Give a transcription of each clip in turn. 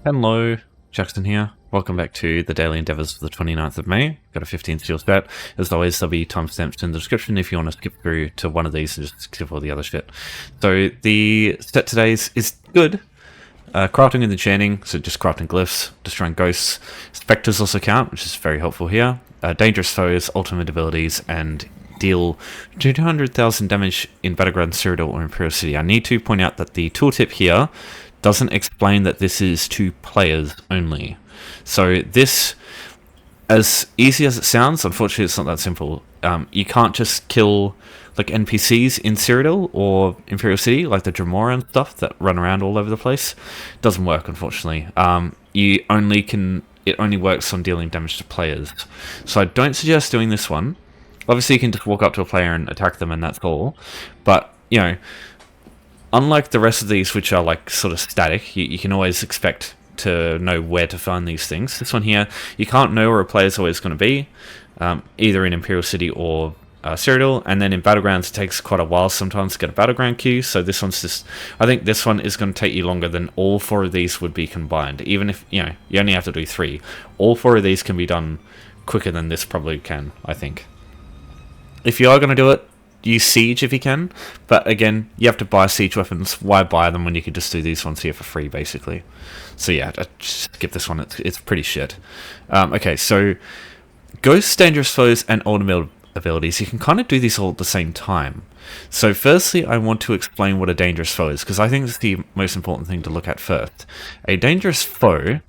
Hello, Jackson here. Welcome back to the Daily Endeavours for the 29th of May. Got a 15 steel stat. As always, there'll be timestamps in the description if you want to skip through to one of these and just skip all the other shit. So the stat today is good. Crafting and enchanting, so just crafting glyphs, destroying ghosts. Spectres also count, which is very helpful here. Dangerous foes, ultimate abilities, and deal 200,000 damage in Battlegrounds, Cyrodiil, or Imperial City. I need to point out that the tooltip here doesn't explain that this is to players only. So this, as easy as it sounds, unfortunately it's not that simple. You can't just kill like NPCs in Cyrodiil or Imperial City, like the Dremora and stuff that run around all over the place. It doesn't work, unfortunately. It only works on dealing damage to players. So I don't suggest doing this one. Obviously you can just walk up to a player and attack them and that's all. But, you know, unlike the rest of these, which are like sort of static, you can always expect to know where to find these things. This one here, you can't know where a player's always going to be, either in Imperial City or Cyrodiil, and then in Battlegrounds it takes quite a while sometimes to get a battleground queue, so this one's just, I think this one is going to take you longer than all four of these would be combined. Even if, you know, you only have to do 3. All 4 of these can be done quicker than this probably can, I think. If you are going to do it, use siege if you can, but again, you have to buy siege weapons. Why buy them when you could just do these ones here for free, basically? So yeah, just skip this one. It's pretty shit. Okay, so ghosts, dangerous foes, and ultimate abilities. You can kind of do these all at the same time. So firstly, I want to explain what a dangerous foe is, because I think it's the most important thing to look at first. A dangerous foe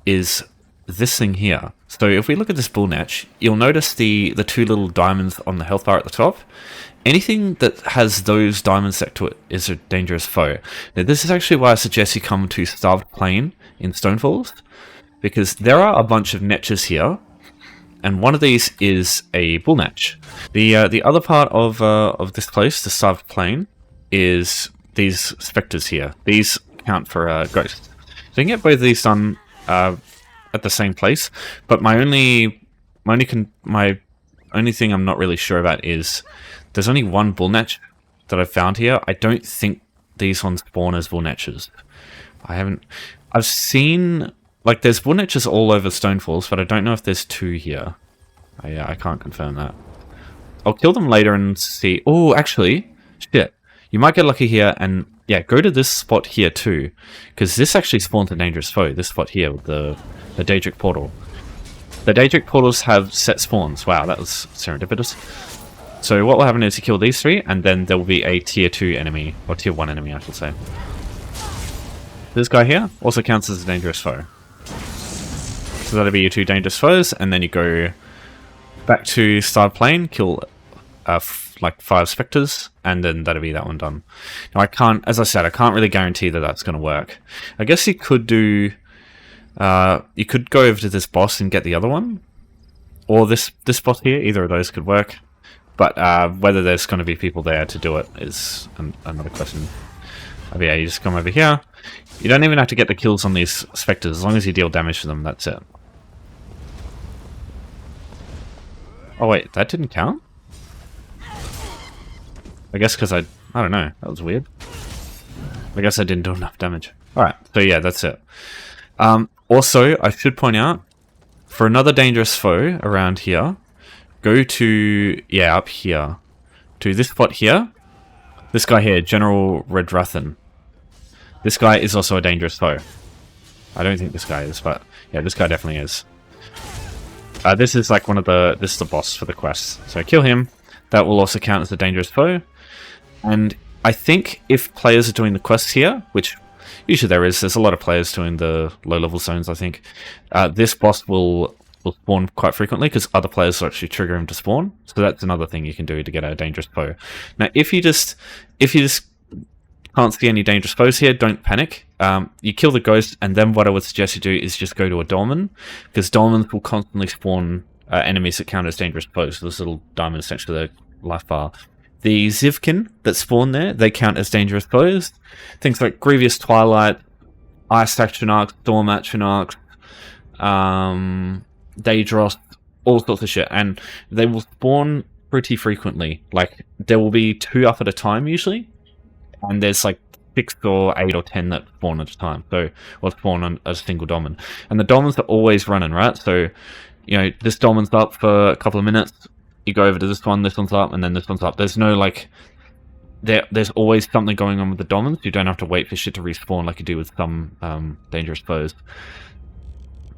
is this thing here. So if we look at this bullnatch, you'll notice the 2 little diamonds on the health bar at the top. Anything that has those diamonds set to it is a dangerous foe. Now this is actually why I suggest you come to Starved Plain in Stonefalls, because there are a bunch of netches here, and one of these is a bullnatch. The other part of this place, the Starved Plain, is these spectres here. These count for ghosts. So you can get both of these done at the same place, but my only thing I'm not really sure about is there's only one bullnatch that I've found here. I don't think these ones spawn as bullnatches. I've seen, like, there's bullnatches all over Stonefalls, but I don't know if there's 2 here. I can't confirm that. I'll kill them later and see. Oh, actually, shit. You might get lucky here, and yeah, go to this spot here too, because this actually spawns a dangerous foe. This spot here with the Daedric portal. The Daedric portals have set spawns. Wow, that was serendipitous. So what will happen is you kill these 3, and then there will be a tier 2 enemy, or tier 1 enemy, I should say. This guy here also counts as a dangerous foe. So that'll be your 2 dangerous foes, and then you go back to Starved Plain, kill like 5 spectres, and then that'll be that one done. Now I can't, as I said, I can't really guarantee that that's going to work. I guess you could do, you could go over to this boss and get the other one, or this boss here. Either of those could work, but whether there's going to be people there to do it is another question. But yeah, you just come over here. You don't even have to get the kills on these spectres, as long as you deal damage to them, that's it. Oh wait, that didn't count? I guess because I don't know, that was weird. I guess I didn't do enough damage. Alright, so yeah, that's it. Also, I should point out, for another dangerous foe around here, go to, yeah, up here, to this spot here. This guy here, General Redrathan. This guy is also a dangerous foe. I don't think this guy is, but yeah, this guy definitely is. This is like this is the boss for the quest. So kill him. That will also count as a dangerous foe. And I think if players are doing the quests here, which usually there's a lot of players doing the low-level zones, I think, this boss will spawn quite frequently because other players will actually trigger him to spawn. So that's another thing you can do to get a dangerous foe. Now, if you just can't see any dangerous foes here, don't panic. You kill the ghost, and then what I would suggest you do is just go to a dolmen, because dolmens will constantly spawn enemies that count as dangerous foes. So those little diamonds next to the life bar. The Zivkin that spawn there, they count as dangerous foes. Things like Grievous Twilight, Ice Atronach, Storm Atronach, Daedros, all sorts of shit, and they will spawn pretty frequently. Like, there will be 2 up at a time usually, and there's like 6 or 8 or 10 that spawn at a time. So, or spawn on a single Domin. And the Domins are always running, right? So, you know, this Domin's up for a couple of minutes. You go over to this one's up, and then this one's up. There's no, like, there's always something going on with the Domins. You don't have to wait for shit to respawn like you do with some dangerous foes.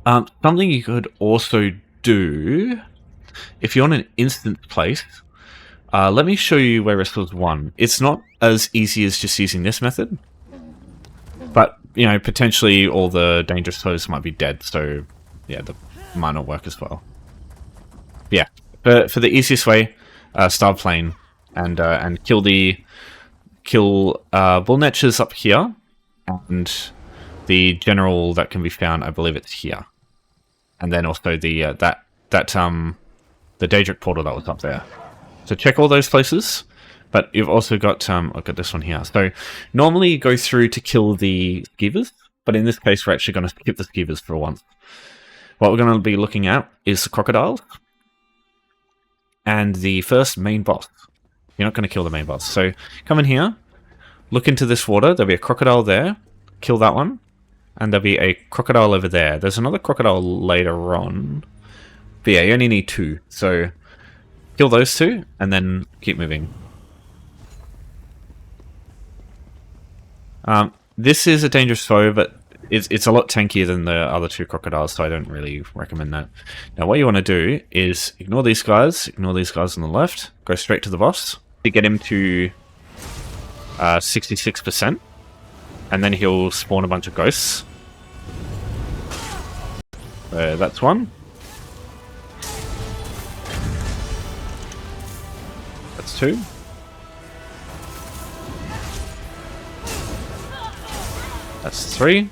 Something you could also do, if you're on an instance place, let me show you Wayrest was 1. It's not as easy as just using this method, but, you know, potentially all the dangerous foes might be dead, so, yeah, that might not work as well. Yeah, but for the easiest way, start playing and kill bullnetches up here, and the general that can be found, I believe it's here, and then also the Daedric portal that was up there. So check all those places, but you've also got look at this one here. So normally you go through to kill the skeevers, but in this case we're actually going to skip the skeevers for once. What we're going to be looking at is the crocodiles and the first main boss. You're not going to kill the main boss. So come in here, look into this water. There'll be a crocodile there. Kill that one. And there'll be a crocodile over there. There's another crocodile later on. But yeah, you only need 2. So kill those 2, and then keep moving. This is a dangerous foe, but it's a lot tankier than the other 2 crocodiles, so I don't really recommend that. Now, what you want to do is ignore these guys on the left, go straight to the boss to get him to 66%, and then he'll spawn a bunch of ghosts. That's one. That's 2. That's 3.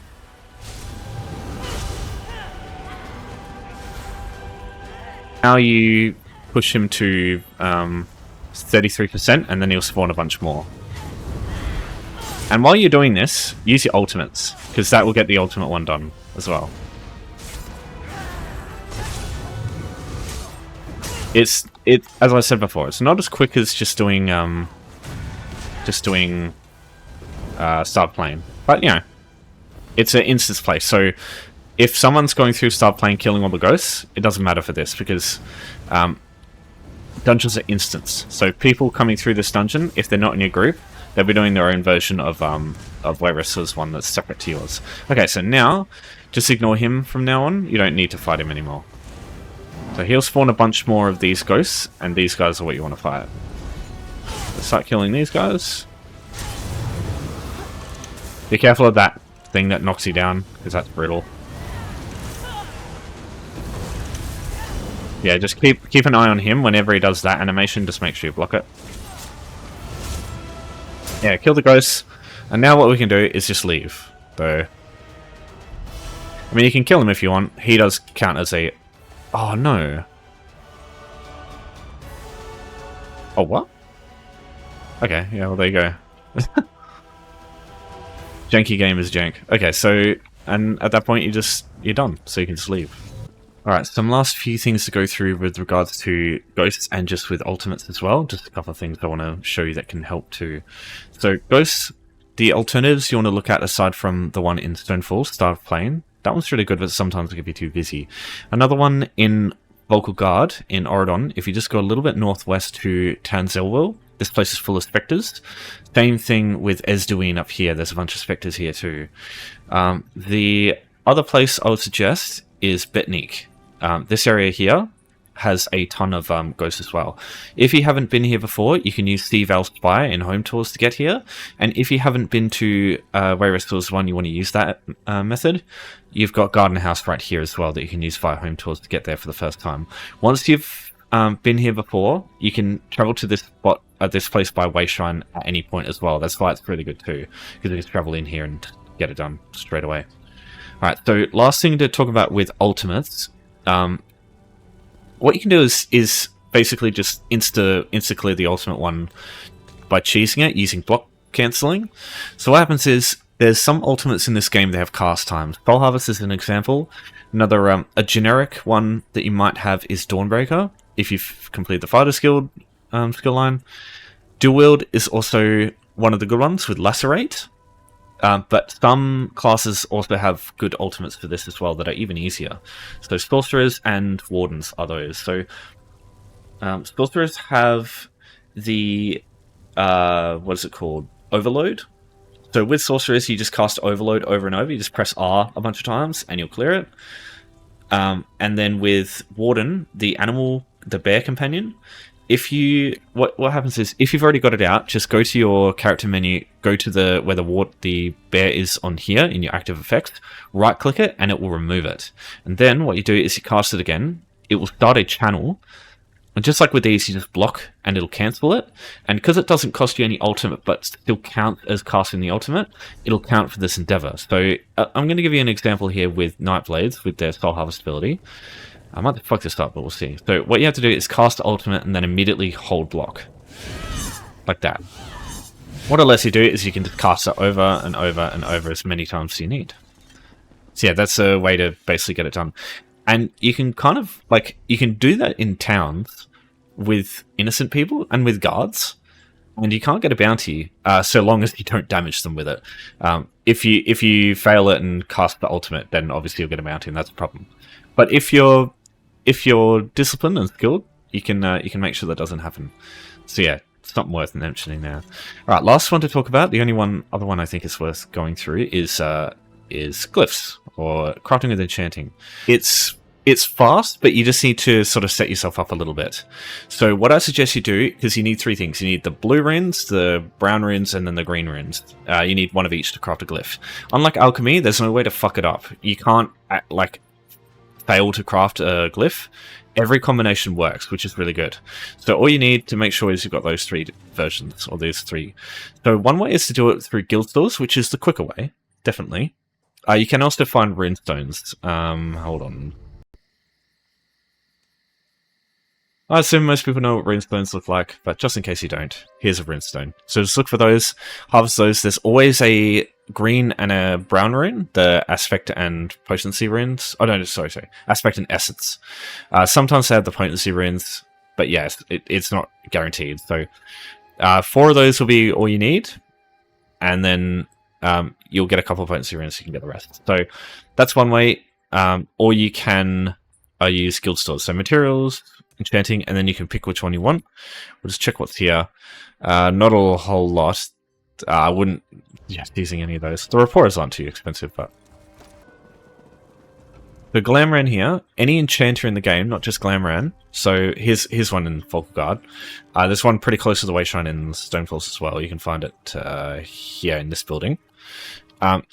Now you push him to 33%, and then he'll spawn a bunch more. And while you're doing this, use your ultimates, because that will get the ultimate one done as well. It's as I said before, it's not as quick as just doing start playing, but you know, it's an instance play. So if someone's going through start playing, killing all the ghosts, it doesn't matter for this because dungeons are instance. So people coming through this dungeon, if they're not in your group, they'll be doing their own version of Wayrest's one that's separate to yours. Okay, so now just ignore him from now on. You don't need to fight him anymore. So he'll spawn a bunch more of these ghosts, and these guys are what you want to fight. So start killing these guys. Be careful of that thing that knocks you down, because that's brutal. Yeah, just keep an eye on him whenever he does that animation. Just make sure you block it. Yeah, kill the ghosts. And now what we can do is just leave. So, I mean, you can kill him if you want. He does count as a... Oh, no. Oh, what? Okay, yeah, well, there you go. Janky game is jank. Okay, so... And at that point, you're done. So you can just leave. Alright, some last few things to go through with regards to ghosts and just with ultimates as well. Just a couple of things I want to show you that can help too. So ghosts, the alternatives you want to look at aside from the one in Stonefall, Start Playing. That one's really good, but sometimes it can be too busy. Another one in Vocal Guard in Oridon, if you just go a little bit northwest to Tamriel, this place is full of spectres. Same thing with Ezduin up here, there's a bunch of spectres here too. The other place I would suggest is Betnik. This area here has a ton of ghosts as well. If you haven't been here before, you can use Steve Al Spire in Home Tours to get here. And if you haven't been to Wayrest Tours 1, you want to use that method, you've got Garden House right here as well that you can use via Home Tours to get there for the first time. Once you've been here before, you can travel to this spot at this place by Wayshrine at any point as well. That's why it's really good too, because you can travel in here and get it done straight away. Alright, so last thing to talk about with ultimates. What you can do is basically just insta clear the ultimate one by cheesing it using block cancelling. So what happens is there's some ultimates in this game that have cast times. Soul Harvest is an example. Another a generic one that you might have is Dawnbreaker if you've completed the Fighter skill line. Dual Wield is also one of the good ones with Lacerate. But some classes also have good ultimates for this as well that are even easier. So sorcerers and wardens are those. So sorcerers have the what is it called? Overload. So with sorcerers, you just cast Overload over and over. You just press R a bunch of times and you'll clear it. And then with Warden, the bear companion, if you what happens is if you've already got it out, just go to your character menu, go to where the bear is on here in your active effects, right click it, and it will remove it. And then what you do is you cast it again. It will start a channel. And just like with these, you just block and it'll cancel it. And because it doesn't cost you any ultimate, but still count as casting the ultimate, it'll count for this endeavor. So I'm going to give you an example here with Nightblades, with their Soul Harvest ability. I might fuck this up, but we'll see. So what you have to do is cast ultimate and then immediately hold block. Like that. What it lets you do is you can just cast it over and over and over as many times as you need. So yeah, that's a way to basically get it done. And you can kind of, you can do that in towns with innocent people and with guards, and you can't get a bounty so long as you don't damage them with it. If you fail it and cast the ultimate, then obviously you'll get a bounty, and that's a problem. But if you're disciplined and skilled, you can make sure that doesn't happen. So yeah, it's not worth mentioning now. All right, last one to talk about. The only other one I think is worth going through is Glyphs, or crafting with Enchanting. It's fast, but you just need to sort of set yourself up a little bit. So what I suggest you do, because you need three things. You need the blue runes, the brown runes, and then the green runes. You need one of each to craft a glyph. Unlike alchemy, there's no way to fuck it up. You can't, fail to craft a glyph. Every combination works, which is really good. So all you need to make sure is you've got those three versions, or these three. So one way is to do it through guild stores, which is the quicker way, definitely. You can also find runestones. Hold on. I assume most people know what runestones look like, but just in case you don't, here's a runestone. So just look for those, harvest those. There's always a green and a brown rune, the aspect and potency runes. Oh no, sorry, aspect and essence. Sometimes they have the potency runes, but yes, it's not guaranteed. So 4 of those will be all you need, and then you'll get a couple of potency runes, so you can get the rest. So that's one way, or you can use guild stores. So materials, enchanting, and then you can pick which one you want. We'll just check what's here. Not a whole lot. I wouldn't using any of those. The reporters aren't too expensive, but the Glamran here, any enchanter in the game, not just Glamran. So here's one in Volkguard. There's one pretty close to the Wayshrine in Stonefalls as well. You can find it here in this building.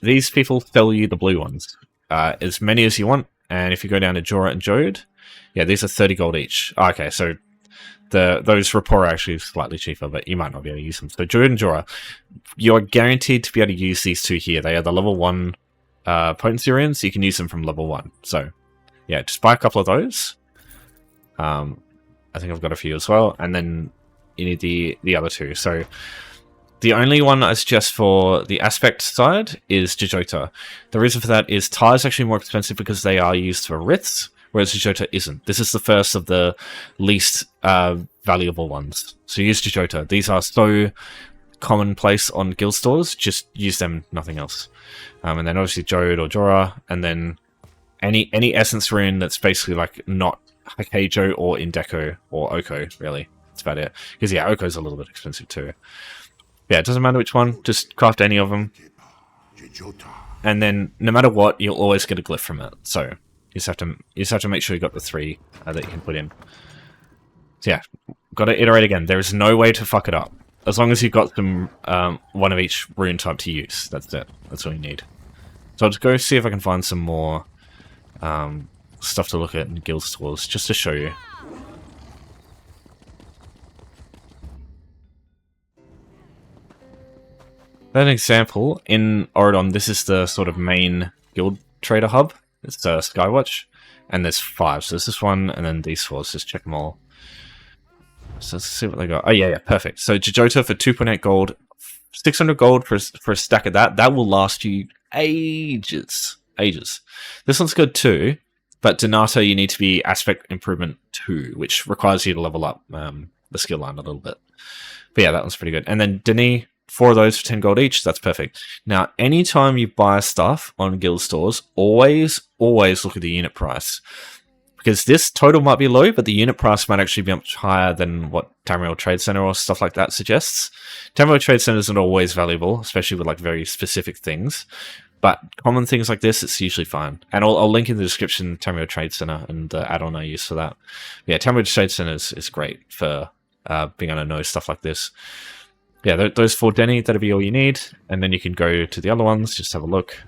These people sell you the blue ones, as many as you want. And if you go down to Jorah and Jode, yeah, these are 30 gold each. Okay, so those rapport are actually slightly cheaper, but you might not be able to use them. So Jode and Jorah, you're guaranteed to be able to use these two here. They are the level 1 potency runes, so you can use them from level 1. So yeah, just buy a couple of those. I think I've got a few as well, and then you need the other two. So the only one I suggest for the aspect side is Jojota. The reason for that is Tar is actually more expensive because they are used for wriths, whereas Jojota isn't. This is the first of the least valuable ones. So use Jojota. These are so commonplace on guild stores, just use them, nothing else. And then obviously Jode or Jorah, and then any essence rune that's basically like not Hakejo or Indeco or Oko, really. That's about it. Because yeah, Oko's a little bit expensive too. Yeah, it doesn't matter which one, just craft any of them. And then no matter what, you'll always get a glyph from it. So you just have to make sure you got the 3 that you can put in. So yeah, got to iterate again. There is no way to fuck it up. As long as you've got some one of each rune type to use, that's it. That's all you need. So I'll just go see if I can find some more stuff to look at in guild stores, just to show you. An example, in Oridon, this is the sort of main guild trader hub. It's Skywatch, and there's 5. So there's this one, and then these 4. Let's just check them all. So let's see what they got. Oh yeah, perfect. So Jojota for 2.8 gold, 600 gold for a stack of that. That will last you ages. This one's good too, but Donato you need to be aspect improvement 2, which requires you to level up the skill line a little bit. But yeah, that one's pretty good. And then Denis 4 of those for 10 gold each. That's perfect. Now, anytime you buy stuff on guild stores, always look at the unit price. Because this total might be low, but the unit price might actually be much higher than what Tamriel Trade Center or stuff like that suggests. Tamriel Trade Center isn't always valuable, especially with like very specific things. But common things like this, it's usually fine. And I'll link in the description Tamriel Trade Center and the add-on I use for that. Yeah, Tamriel Trade Center is great for being able to know stuff like this. Yeah, those 4 Denny, that'll be all you need. And then you can go to the other ones, just have a look.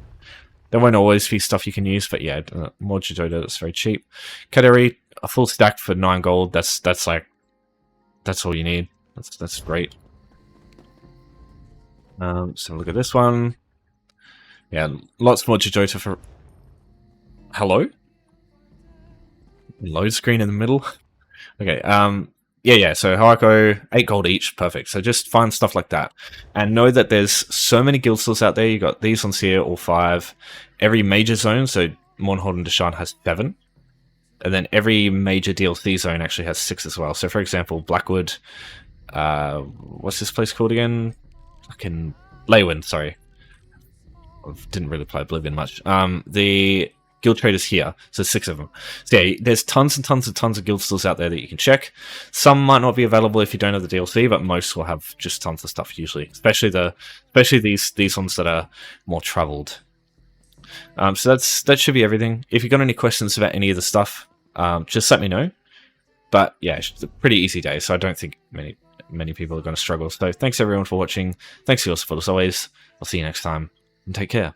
There won't always be stuff you can use, but yeah, more Jidota, that's very cheap. Kaderi, a full stack for 9 gold, that's all you need. That's great. So look at this one. Yeah, lots more Jidota for... Hello? Load screen in the middle? Okay, yeah, so Hawako, 8 gold each, perfect. So just find stuff like that. And know that there's so many guild stores out there. You got these ones here, all 5. Every major zone, so Mournhold and Deshaan has 7. And then every major DLC zone actually has 6 as well. So for example, Blackwood, what's this place called again? Fucking Leywind, sorry. I didn't really play Oblivion much. The guild traders here, so 6 of them. So yeah, there's tons and tons of guild stores out there that you can check. Some might not be available if you don't have the DLC, but most will have just tons of stuff usually, especially these ones that are more traveled. So that should be everything. If you've got any questions about any of the stuff, just let me know. But yeah, it's a pretty easy day, so I don't think many people are going to struggle. So thanks everyone for watching. Thanks for your support as always. I'll see you next time, and take care.